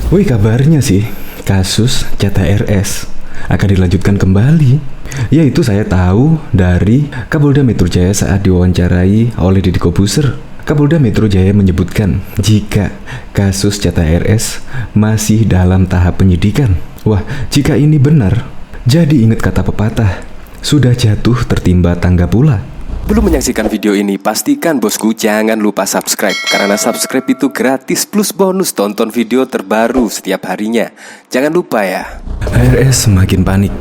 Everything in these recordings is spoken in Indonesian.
Wih, kabarnya sih kasus Chat HRS akan dilanjutkan kembali. Ya, itu saya tahu dari Kapolda Metro Jaya saat diwawancarai oleh Deddy Kobuser. Kapolda Metro Jaya menyebutkan jika kasus Chat HRS masih dalam tahap penyidikan. Wah, jika ini benar, jadi ingat kata pepatah, sudah jatuh tertimba tangga pula. Belum menyaksikan video ini, pastikan bosku jangan lupa subscribe. Karena subscribe itu gratis plus bonus tonton video terbaru setiap harinya. Jangan lupa ya. HRS semakin panik.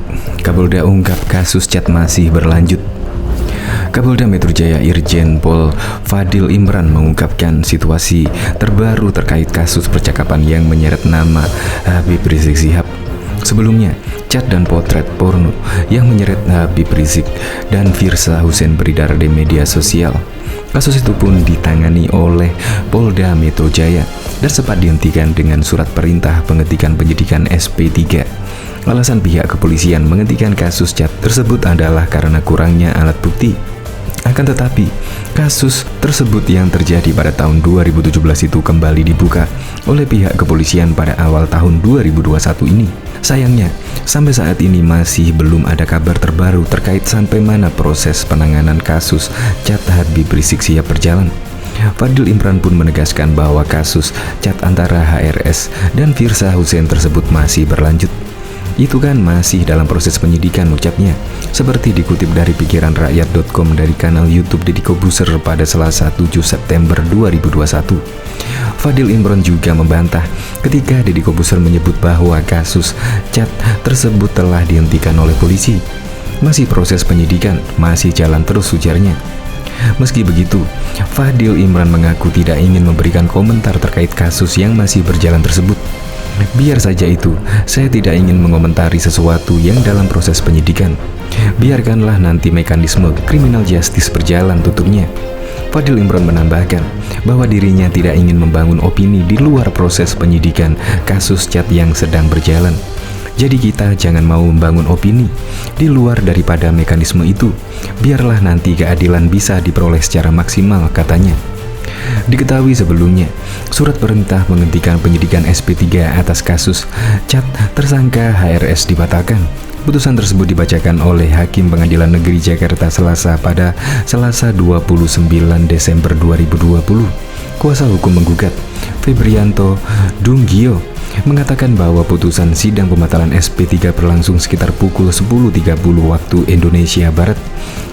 Kapolda ungkap kasus chat masih berlanjut. Kapolda Metro Jaya Irjen Pol Fadil Imran mengungkapkan situasi terbaru terkait kasus percakapan yang menyeret nama Habib Rizik Syihab. Sebelumnya, chat dan potret porno yang menyeret Habib Rizik dan Firza Husein beredar di media sosial. Kasus itu pun ditangani oleh Polda Metro Jaya dan sempat dihentikan dengan surat perintah penghentian penyidikan SP3. Alasan pihak kepolisian menghentikan kasus chat tersebut adalah karena kurangnya alat bukti. Akan tetapi, kasus tersebut yang terjadi pada tahun 2017 itu kembali dibuka oleh pihak kepolisian pada awal tahun 2021 ini. Sayangnya, sampai saat ini masih belum ada kabar terbaru terkait sampai mana proses penanganan kasus chat Habib Rizik Syihab berjalan. Fadil Imran pun menegaskan bahwa kasus chat antara HRS dan Firza Husein tersebut masih berlanjut. Itu kan masih dalam proses penyidikan, ucapnya. Seperti dikutip dari pikiranrakyat.com dari kanal YouTube Deddy Kobuser pada Selasa 7 September 2021. Fadil Imran juga membantah ketika Deddy Kobuser menyebut bahwa kasus chat tersebut telah dihentikan oleh polisi. Masih proses penyidikan, masih jalan terus, ujarnya. Meski begitu, Fadil Imran mengaku tidak ingin memberikan komentar terkait kasus yang masih berjalan tersebut. Biar saja itu, saya tidak ingin mengomentari sesuatu yang dalam proses penyidikan. Biarkanlah nanti mekanisme criminal justice berjalan, tutupnya. Fadil Imran menambahkan bahwa dirinya tidak ingin membangun opini di luar proses penyidikan kasus chat yang sedang berjalan. Jadi kita jangan mau membangun opini di luar daripada mekanisme itu. Biarlah nanti keadilan bisa diperoleh secara maksimal, katanya. Diketahui sebelumnya, surat perintah menghentikan penyidikan SP3 atas kasus chat tersangka HRS dibatalkan. Putusan tersebut dibacakan oleh Hakim Pengadilan Negeri Jakarta Selasa pada Selasa 29 Desember 2020. Kuasa hukum menggugat, Febrianto Dunggio, mengatakan bahwa putusan sidang pembatalan SP3 berlangsung sekitar pukul 10.30 waktu Indonesia Barat.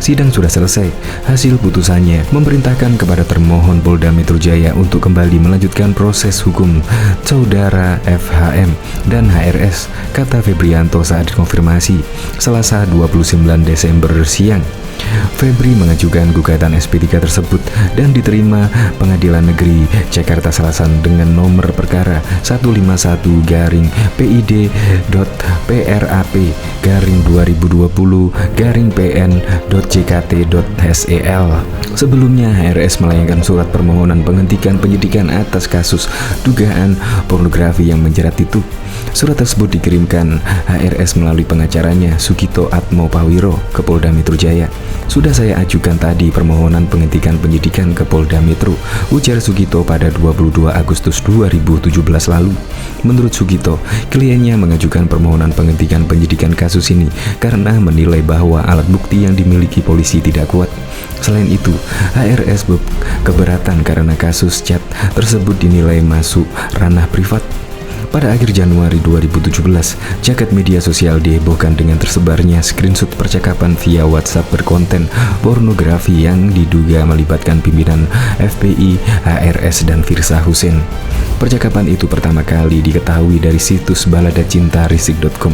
Sidang sudah selesai. Hasil putusannya memerintahkan kepada termohon Polda Metro Jaya untuk kembali melanjutkan proses hukum saudara FHM dan HRS, kata Febrianto saat dikonfirmasi Selasa 29 Desember siang. Febri mengajukan gugatan SP3 tersebut dan diterima Pengadilan Negeri Jakarta Selatan dengan nomor perkara 151-PID.PRAP-2020-PN.JKT.SEL. Sebelumnya, HRS melayangkan surat permohonan penghentian penyidikan atas kasus dugaan pornografi yang menjerat itu. Surat tersebut dikirimkan HRS melalui pengacaranya Sugito Atmo Pawiro ke Polda Metro Jaya. Sudah saya ajukan tadi permohonan penghentian penyidikan ke Polda Metro, ujar Sugito pada 22 Agustus 2017 lalu. Menurut Sugito, kliennya mengajukan permohonan penghentian penyidikan kasus ini karena menilai bahwa alat bukti yang dimiliki polisi tidak kuat. Selain itu, HRS keberatan karena kasus chat tersebut dinilai masuk ranah privat. Pada akhir Januari 2017, jagat media sosial dihebohkan dengan tersebarnya screenshot percakapan via WhatsApp berkonten pornografi yang diduga melibatkan pimpinan FPI, HRS, dan Firza Husein. Percakapan itu pertama kali diketahui dari situs baladacintarisik.com.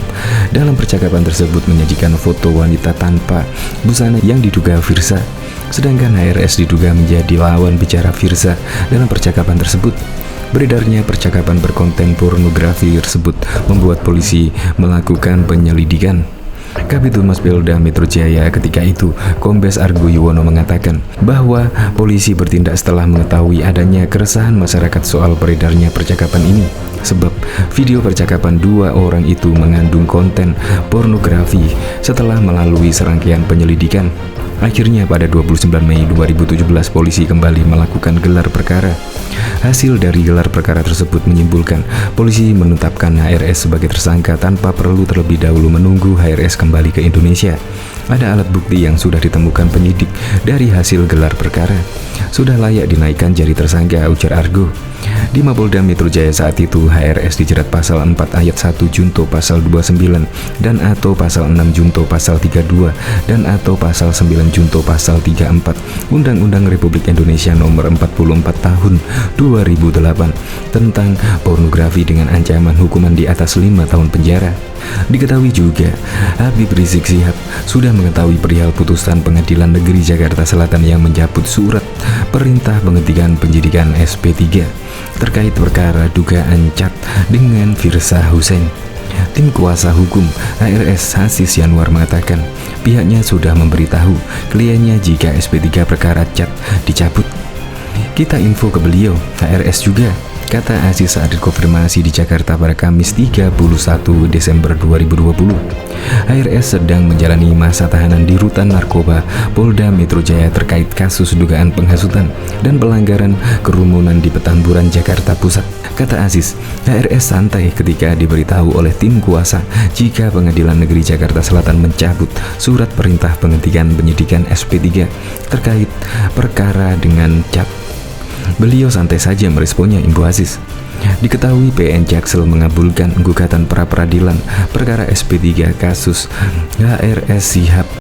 Dalam percakapan tersebut menyajikan foto wanita tanpa busana yang diduga Firza, sedangkan HRS diduga menjadi lawan bicara Firza dalam percakapan tersebut. Beredarnya percakapan berkonten pornografi tersebut membuat polisi melakukan penyelidikan. Kabid Humas Polda Metro Jaya ketika itu, Kombes Argo Yuwono, mengatakan bahwa polisi bertindak setelah mengetahui adanya keresahan masyarakat soal beredarnya percakapan ini. Sebab video percakapan dua orang itu mengandung konten pornografi. Setelah melalui serangkaian penyelidikan, Akhirnya pada 29 Mei 2017 polisi kembali melakukan gelar perkara. Hasil dari gelar perkara tersebut menyimpulkan polisi menetapkan HRS sebagai tersangka tanpa perlu terlebih dahulu menunggu HRS kembali ke Indonesia. Ada alat bukti yang sudah ditemukan penyidik dari hasil gelar perkara. Sudah layak dinaikkan jadi tersangka, ujar Argo. Di Mapolda Metro Jaya saat itu, HRS dijerat pasal 4 ayat 1 Junto pasal 29 dan atau pasal 6 Junto pasal 32 dan atau pasal 9 Junto pasal 34 Undang-Undang Republik Indonesia Nomor 44 Tahun 2008 tentang pornografi dengan ancaman hukuman di atas 5 tahun penjara. Diketahui juga, Habib Rizik Syihab sudah mengetahui perihal putusan Pengadilan Negeri Jakarta Selatan yang mencabut surat perintah penghentian penyidikan SP3 terkait perkara dugaan cat dengan Firza Husein. Tim kuasa hukum HRS Hasis Yanwar mengatakan pihaknya sudah memberitahu kliennya jika SP3 perkara cat dicabut. Kita info ke beliau, HRS juga, kata Aziz saat dikonfirmasi di Jakarta pada Kamis 31 Desember 2020. HRS sedang menjalani masa tahanan di Rutan Narkoba Polda Metro Jaya terkait kasus dugaan penghasutan dan pelanggaran kerumunan di Petamburan, Jakarta Pusat. Kata Aziz, HRS santai ketika diberitahu oleh tim kuasa jika Pengadilan Negeri Jakarta Selatan mencabut surat perintah penghentian penyidikan SP3 terkait perkara dengan cat. Beliau santai saja meresponnya, imbu Aziz. Diketahui PN Jaksel mengabulkan gugatan pra peradilan perkara SP3 kasus HRS Syihab